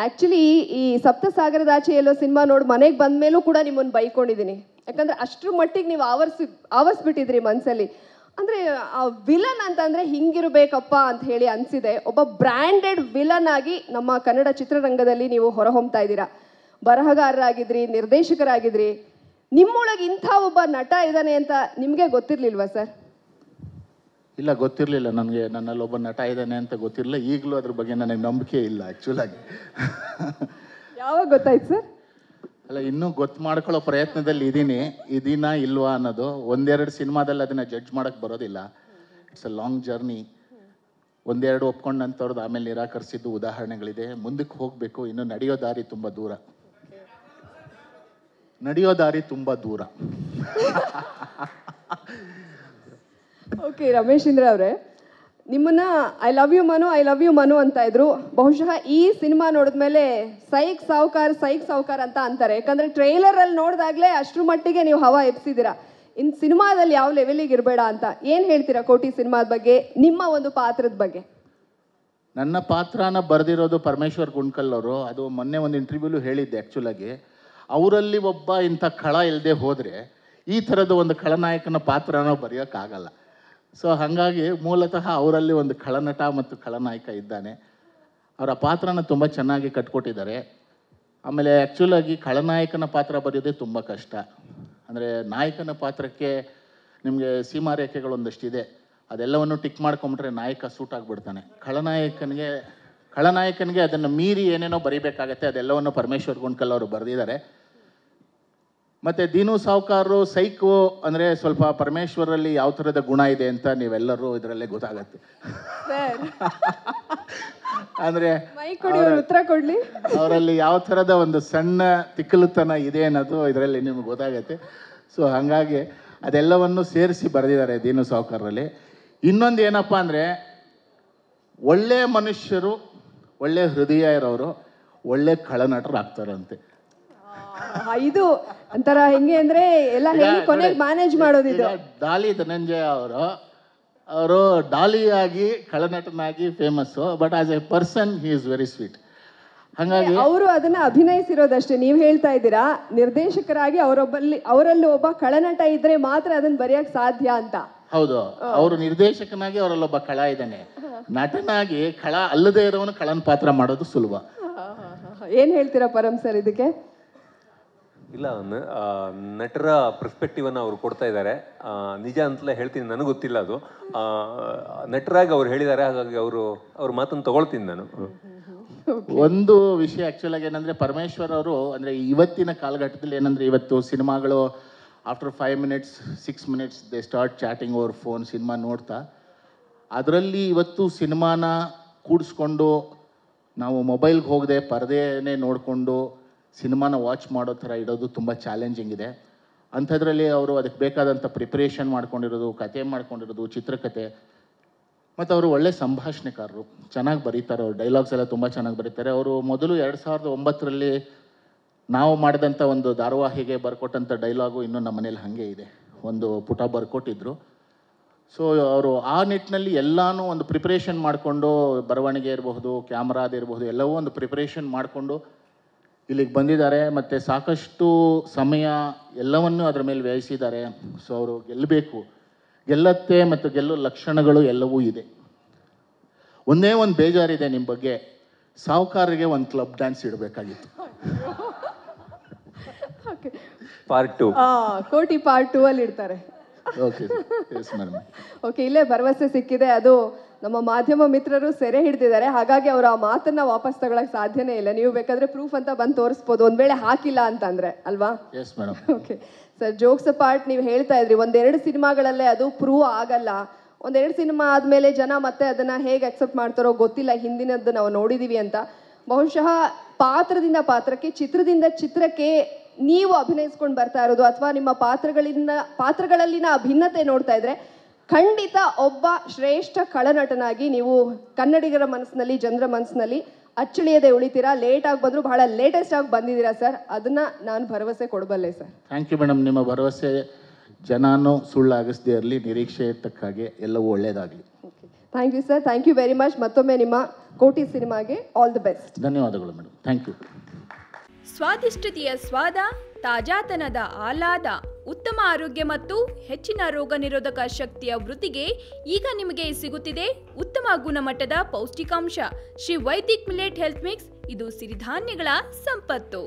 Actually ಈ ಸಪ್ತಸಾಗರದಾಚೆ ಎಲ್ಲೋ cinema ನೋಡಿ ಮನೆಗೆ ಬಂದ ಮೇಲೂ ಕೂಡ ನಿಮ್ಮನ್ನು ಬೈಕೊಂಡಿದ್ದೀನಿ. ಯಾಕಂದರೆ ಅಷ್ಟರ ಮಟ್ಟಿಗೆ ನೀವು ಆವರಿಸ್ಬಿಟ್ಟಿದ್ರಿ ಮನಸ್ಸಲ್ಲಿ. ಅಂದರೆ ಆ ವಿಲನ್ ಅಂತಂದರೆ ಹಿಂಗಿರಬೇಕಪ್ಪ ಅಂತ ಹೇಳಿ ಅನಿಸಿದೆ. ಒಬ್ಬ ಬ್ರ್ಯಾಂಡೆಡ್ ವಿಲನ್ ಆಗಿ ನಮ್ಮ ಕನ್ನಡ ಚಿತ್ರರಂಗದಲ್ಲಿ ನೀವು ಹೊರಹೊಮ್ತಾ ಇದ್ದೀರಾ. ಬರಹಗಾರರಾಗಿದ್ರಿ, ನಿರ್ದೇಶಕರಾಗಿದ್ರಿ. ನಿಮ್ಮೊಳಗೆ ಇಂಥ ಒಬ್ಬ ನಟ ಇದ್ದಾನೆ ಅಂತ ನಿಮಗೆ ಗೊತ್ತಿರಲಿಲ್ವಾ ಸರ್? ಇಲ್ಲ, ಗೊತ್ತಿರಲಿಲ್ಲ ನನಗೆ. ನನ್ನಲ್ಲಿ ಒಬ್ಬ ನಟ ಇದ್ದಾನೆ ಅಂತ ಗೊತ್ತಿರಲಿಲ್ಲ. ಈಗಲೂ ಅದ್ರ ಬಗ್ಗೆ ನನಗೆ ನಂಬಿಕೆ ಇಲ್ಲ ಆ್ಯಕ್ಚುಲಾಗಿ. ಯಾವಾಗ ಗೊತ್ತಾಯ್ತು ಸರ್? ಅಲ್ಲ, ಇನ್ನೂ ಗೊತ್ತು ಮಾಡ್ಕೊಳ್ಳೋ ಪ್ರಯತ್ನದಲ್ಲಿ ಇದೀನಾ ಇಲ್ವಾ ಅನ್ನೋದು. ಒಂದೆರಡು ಸಿನಿಮಾದಲ್ಲಿ ಅದನ್ನು ಜಡ್ಜ್ ಮಾಡೋಕ್ಕೆ ಬರೋದಿಲ್ಲ. It's a long journey. ಒಂದೆರಡು ಒಪ್ಕೊಂಡಂಥವ್ರದ್ದು ಆಮೇಲೆ ನಿರಾಕರಿಸಿದ್ದು ಉದಾಹರಣೆಗಳಿದೆ. ಮುಂದಕ್ಕೆ ಹೋಗಬೇಕು. ಇನ್ನು ನಡೆಯೋ ದಾರಿ ತುಂಬ ದೂರ. ಓಕೆ, ರಮೇಶೇಂದ್ರ ಅವರೇ, ನಿಮ್ಮನ್ನ ಐ ಲವ್ ಯು ಮನು ಅಂತ ಇದ್ರು. ಬಹುಶಃ ಈ ಸಿನಿಮಾ ನೋಡಿದ್ಮೇಲೆ ಸೈಕ್ ಸಾವ್ಕಾರ್ ಅಂತ ಅಂತಾರೆ. ಯಾಕಂದ್ರೆ ಟ್ರೈಲರಲ್ಲಿ ನೋಡಿದಾಗಲೇ ಅಷ್ಟ್ರ ಮಟ್ಟಿಗೆ ನೀವು ಹವಾ ಎಬ್ಸಿದ್ದೀರಾ. ಇನ್ನು ಸಿನಿಮಾದಲ್ಲಿ ಯಾವ ಲೆವೆಲಿಗೆ ಇರಬೇಡ ಅಂತ ಏನು ಹೇಳ್ತೀರಾ ಕೋಟಿ ಸಿನಿಮಾದ ಬಗ್ಗೆ, ನಿಮ್ಮ ಒಂದು ಪಾತ್ರದ ಬಗ್ಗೆ? ನನ್ನ ಪಾತ್ರನ ಬರೆದಿರೋದು ಪರಮೇಶ್ವರ್ ಗುಂಡ್ಕಲ್ ಅವರು. ಅದು ಮೊನ್ನೆ ಒಂದು ಇಂಟರ್ವ್ಯೂಲು ಹೇಳಿದ್ದೆ. ಆ್ಯಕ್ಚುಲಾಗಿ ಅವರಲ್ಲಿ ಒಬ್ಬ ಇಂಥ ಖಳ ಇಲ್ಲದೆ ಹೋದರೆ ಈ ಥರದ ಒಂದು ಖಳನಾಯಕನ ಪಾತ್ರನ ಬರೆಯೋಕ್ಕಾಗಲ್ಲ. ಸೊ ಹಾಗಾಗಿ ಮೂಲತಃ ಅವರಲ್ಲಿ ಒಂದು ಖಳನಟ ಮತ್ತು ಖಳನಾಯಕ ಇದ್ದಾನೆ. ಅವರ ಪಾತ್ರನ ತುಂಬ ಚೆನ್ನಾಗಿ ಕಟ್ಕೊಟ್ಟಿದ್ದಾರೆ. ಆಮೇಲೆ ಆ್ಯಕ್ಚುಲಾಗಿ ಖಳನಾಯಕನ ಪಾತ್ರ ಬರೆಯೋದೇ ತುಂಬ ಕಷ್ಟ. ಅಂದರೆ ನಾಯಕನ ಪಾತ್ರಕ್ಕೆ ನಿಮಗೆ ಸೀಮಾರೇಖೆಗಳೊಂದಷ್ಟಿದೆ. ಅದೆಲ್ಲವನ್ನು ಟಿಕ್ ಮಾಡ್ಕೊಂಬಿಟ್ರೆ ನಾಯಕ ಸೂಟ್ ಆಗಿಬಿಡ್ತಾನೆ. ಖಳನಾಯಕನಿಗೆ ಅದನ್ನು ಮೀರಿ ಏನೇನೋ ಬರೀಬೇಕಾಗತ್ತೆ. ಅದೆಲ್ಲವನ್ನು ಪರಮೇಶ್ವರ್ ಗುಂಡ್ಕಲ್ ಅವರು ಬರೆದಿದ್ದಾರೆ. ಮತ್ತು ದೀನು ಸಾವ್ಕಾರು ಸೈಕೋ ಅಂದರೆ ಸ್ವಲ್ಪ ಪರಮೇಶ್ವರಲ್ಲಿ ಯಾವ ಥರದ ಗುಣ ಇದೆ ಅಂತ ನೀವೆಲ್ಲರೂ ಇದರಲ್ಲೇ ಗೊತ್ತಾಗತ್ತೆ. ಅಂದರೆ ಉತ್ತರ ಕೊಡಲಿ, ಅವರಲ್ಲಿ ಯಾವ ಥರದ ಒಂದು ಸಣ್ಣ ತಿಕ್ಕಲುತನ ಇದೆ ಅನ್ನೋದು ಇದರಲ್ಲಿ ನಿಮ್ಗೆ ಗೊತ್ತಾಗತ್ತೆ. ಸೊ ಹಾಗಾಗಿ ಅದೆಲ್ಲವನ್ನು ಸೇರಿಸಿ ಬರೆದಿದ್ದಾರೆ ದೀನು ಸಾವ್ಕಾರಲ್ಲಿ. ಇನ್ನೊಂದು ಏನಪ್ಪ ಅಂದರೆ, ಒಳ್ಳೆಯ ಮನುಷ್ಯರು, ಒಳ್ಳೆಯ ಹೃದಯ ಇರೋರು ಒಳ್ಳೆ ಖಳನಟರಾಗ್ತಾರಂತೆ. ಇದು ಒಂಥರ ಹೆಂಗೆ ಅಂದರೆ ಎಲ್ಲ ಹೇಳಿ ಕೊನೆಗೆ ಮ್ಯಾನೇಜ್ ಮಾಡೋದಿದೆ. ಡಾಲಿ ಧನಂಜಯ ಅವರು ಡಾಲಿಯಾಗಿ ಖಳನಟನಾಗಿ famous. But as a person he is very sweet. ಹಾಗಾಗಿ ಅವರು ಅದನ್ನ ಅಭಿನಯಿಸಿರೋದಷ್ಟೇ. ನೀವು ಹೇಳ್ತಾ ಇದ್ದೀರಾ ನಿರ್ದೇಶಕರಾಗಿ ಅವರಲ್ಲಿ ಒಬ್ಬ ಖಳನಟ ಇದ್ರೆ ಮಾತ್ರ ಅದನ್ನ ಬರೆಯಕ್ಕೆ ಸಾಧ್ಯ ಅಂತ. ಹೌದು, ಅವರು ನಿರ್ದೇಶಕನಾಗಿ ಅವರಲ್ಲೊಬ್ಬ ಖಳ ಇದ್ದಾನೆ. ನಟನಾಗಿ ಖಳ ಅಲ್ಲದೆ ಇರೋವನು ಖಳನ ಪಾತ್ರ ಮಾಡೋದು ಸುಲಭ. ಏನ್ ಹೇಳ್ತೀರಾ ಪರಂ ಸರ್ ಇದಕ್ಕೆ? ಇಲ್ಲ, ನಟರ ಪರ್ಸ್ಪೆಕ್ಟಿವನ್ನು ಅವರು ಕೊಡ್ತಾ ಇದ್ದಾರೆ. ನಿಜ ಅಂತಲೇ ಹೇಳ್ತೀನಿ, ನನಗೆ ಗೊತ್ತಿಲ್ಲ ಅದು. ನಟರಾಗಿ ಅವ್ರು ಹೇಳಿದ್ದಾರೆ, ಹಾಗಾಗಿ ಅವ್ರ ಮಾತನ್ನು ತಗೊಳ್ತೀನಿ ನಾನು. ಒಂದು ವಿಷಯ ಆ್ಯಕ್ಚುಲಾಗಿ ಏನಂದರೆ, ಪರಮೇಶ್ವರ್ ಅವರು ಅಂದರೆ ಇವತ್ತಿನ ಕಾಲಘಟ್ಟದಲ್ಲಿ ಏನಂದರೆ, ಇವತ್ತು ಸಿನಿಮಾಗಳು after 5 minutes 6 minutes they start chatting over phone. Cinema ನೋಡ್ತಾ ಅದರಲ್ಲಿ ಇವತ್ತು ಸಿನಿಮಾನ ಕೂಡಿಸ್ಕೊಂಡು ನಾವು ಮೊಬೈಲ್ಗೆ ಹೋಗದೆ ಪರದೆನೇ ನೋಡಿಕೊಂಡು ಸಿನಿಮಾನ ವಾಚ್ ಮಾಡೋ ಥರ ಇಡೋದು ತುಂಬ ಚಾಲೆಂಜಿಂಗ್ ಇದೆ. ಅಂಥದ್ರಲ್ಲಿ ಅವರು ಅದಕ್ಕೆ ಬೇಕಾದಂಥ ಪ್ರಿಪ್ರೇಷನ್ ಮಾಡ್ಕೊಂಡಿರೋದು, ಕತೆ ಮಾಡ್ಕೊಂಡಿರೋದು, ಚಿತ್ರಕಥೆ. ಮತ್ತು ಅವರು ಒಳ್ಳೆ ಸಂಭಾಷಣೆಕಾರರು, ಚೆನ್ನಾಗಿ ಬರೀತಾರೆ. ಅವ್ರು ಡೈಲಾಗ್ಸ್ ಎಲ್ಲ ತುಂಬ ಚೆನ್ನಾಗಿ ಬರೀತಾರೆ. ಅವರು ಮೊದಲು 2009ರಲ್ಲಿ ನಾವು ಮಾಡಿದಂಥ ಒಂದು ಧಾರಾವಾಹಿಗೆ ಬರ್ಕೊಟ್ಟಂಥ ಡೈಲಾಗು ಇನ್ನೂ ನಮ್ಮ ಮನೇಲಿ ಹಾಗೆ ಇದೆ. ಒಂದು ಪುಟ ಬರ್ಕೊಟ್ಟಿದ್ರು. ಸೊ ಅವರು ಆ ನಿಟ್ಟಿನಲ್ಲಿ ಎಲ್ಲನೂ ಒಂದು ಪ್ರಿಪ್ರೇಷನ್ ಮಾಡಿಕೊಂಡು, ಬರವಣಿಗೆ ಇರಬಹುದು, ಕ್ಯಾಮ್ರಾದಿರಬಹುದು, ಎಲ್ಲವೂ ಒಂದು ಪ್ರಿಪ್ರೇಷನ್ ಮಾಡಿಕೊಂಡು ಇಲ್ಲಿಗೆ ಬಂದಿದ್ದಾರೆ. ಮತ್ತು ಸಾಕಷ್ಟು ಸಮಯ ಎಲ್ಲವನ್ನೂ ಅದರ ಮೇಲೆ ವ್ಯಯಿಸಿದ್ದಾರೆ. ಸೊ ಅವರು ಗೆಲ್ಲಬೇಕು, ಗೆಲ್ಲತ್ತೆ ಮತ್ತು ಗೆಲ್ಲೋ ಲಕ್ಷಣಗಳು ಎಲ್ಲವೂ ಇದೆ. ಒಂದೇ ಒಂದು ಬೇಜಾರಿದೆ ನಿಮ್ಮ ಬಗ್ಗೆ, ಸಾವ್ಕಾರಿಗೆ ಒಂದು ಕ್ಲಬ್ ಡ್ಯಾನ್ಸ್ ಇಡಬೇಕಾಗಿತ್ತು. ಪಾರ್ಟ್ 2 ಕೋಟಿ ಪಾರ್ಟ್ 2 ಅಲ್ಲಿ ಇಡ್ತಾರೆ. Okay, yes madam. ಓಕೆ, ಇಲ್ಲೇ ಭರವಸೆ ಸಿಕ್ಕಿದೆ. ಅದು ನಮ್ಮ ಮಾಧ್ಯಮ ಮಿತ್ರರು ಸೆರೆ ಹಿಡಿದಿದ್ದಾರೆ. ಹಾಗಾಗಿ ಅವರು ಆ ಮಾತನ್ನ ವಾಪಸ್ ತಗೊಳಕ್ ಸಾಧ್ಯನೇ ಇಲ್ಲ. ನೀವು ಬೇಕಾದ್ರೆ ಪ್ರೂಫ್ ಅಂತ ಬಂದು ತೋರಿಸ್ಬೋದು, ಒಂದ್ ವೇಳೆ ಹಾಕಿಲ್ಲ ಅಂತಂದ್ರೆ ಅಲ್ವಾ? Yes madam. Okay sir, jokes part ನೀವು ಹೇಳ್ತಾ ಇದ್ರಿ, ಒಂದೆರಡು ಸಿನಿಮಾಗಳಲ್ಲೇ ಅದು ಪ್ರೂವ್ ಆಗಲ್ಲ. ಒಂದೆರಡು ಸಿನಿಮಾ ಆದಮೇಲೆ ಜನ ಮತ್ತೆ ಅದನ್ನು ಹೇಗೆ ಅಕ್ಸೆಪ್ಟ್ ಮಾಡ್ತಾರೋ ಗೊತ್ತಿಲ್ಲ, ಹಿಂದಿನದ್ದು ನಾವು ನೋಡಿದ್ದೀವಿ ಅಂತ. ಬಹುಶಃ ಪಾತ್ರದಿಂದ ಪಾತ್ರಕ್ಕೆ, ಚಿತ್ರದಿಂದ ಚಿತ್ರಕ್ಕೆ ನೀವು ಅಭಿನಯಿಸ್ಕೊಂಡು ಬರ್ತಾ ಇರೋದು ಅಥವಾ ನಿಮ್ಮ ಪಾತ್ರಗಳಲ್ಲಿನ ಭಿನ್ನತೆ ನೋಡ್ತಾ ಇದ್ರೆ ಖಂಡಿತ ಒಬ್ಬ ಶ್ರೇಷ್ಠ ಖಳನಟನಾಗಿ ನೀವು ಕನ್ನಡಿಗರ ಮನಸ್ಸಿನಲ್ಲಿ, ಜನರ ಮನಸ್ಸಿನಲ್ಲಿ ಅಚ್ಚಳಿಯದೆ ಉಳಿತೀರಾ. ಲೇಟಾಗಿ ಬಂದರೂ ಬಹಳ ಲೇಟೆಸ್ಟ್ ಆಗಿ ಬಂದಿದ್ದೀರಾ ಸರ್, ಅದನ್ನು ನಾನು ಭರವಸೆ ಕೊಡಬಲ್ಲೆ ಸರ್. Thank you madam. ನಿಮ್ಮ ಭರವಸೆ ಜನನೂ ಸುಳ್ಳಾಗಿಸದೇ ಇರಲಿ, ನಿರೀಕ್ಷೆ ತಕ್ಕ ಹಾಗೆ ಎಲ್ಲವೂ ಒಳ್ಳೆಯದಾಗಲಿ. Thank you sir, thank you very much. ಮತ್ತೊಮ್ಮೆ ನಿಮ್ಮ ಕೋಟಿ ಸಿನಿಮಾಗೆ ಆಲ್ ದಿ ಬೆಸ್ಟ್. ಧನ್ಯವಾದಗಳು ಮೇಡಮ್, ಥ್ಯಾಂಕ್ ಯು. ಸ್ವಾದಿಷ್ಟತೆಯ ಸ್ವಾದ, ತಾಜಾತನದ ಆಹ್ಲಾದ, ಉತ್ತಮ ಆರೋಗ್ಯ ಮತ್ತು ಹೆಚ್ಚಿನ ರೋಗ ನಿರೋಧಕ ಶಕ್ತಿಯ ವೃದ್ಧಿಗೆ ಈಗ ನಿಮಗೆ ಸಿಗುತ್ತಿದೆ ಉತ್ತಮ ಗುಣಮಟ್ಟದ ಪೌಷ್ಟಿಕಾಂಶ. Shri Vaidik millet health mix, ಇದು ಸಿರಿಧಾನ್ಯಗಳ ಸಂಪತ್ತು.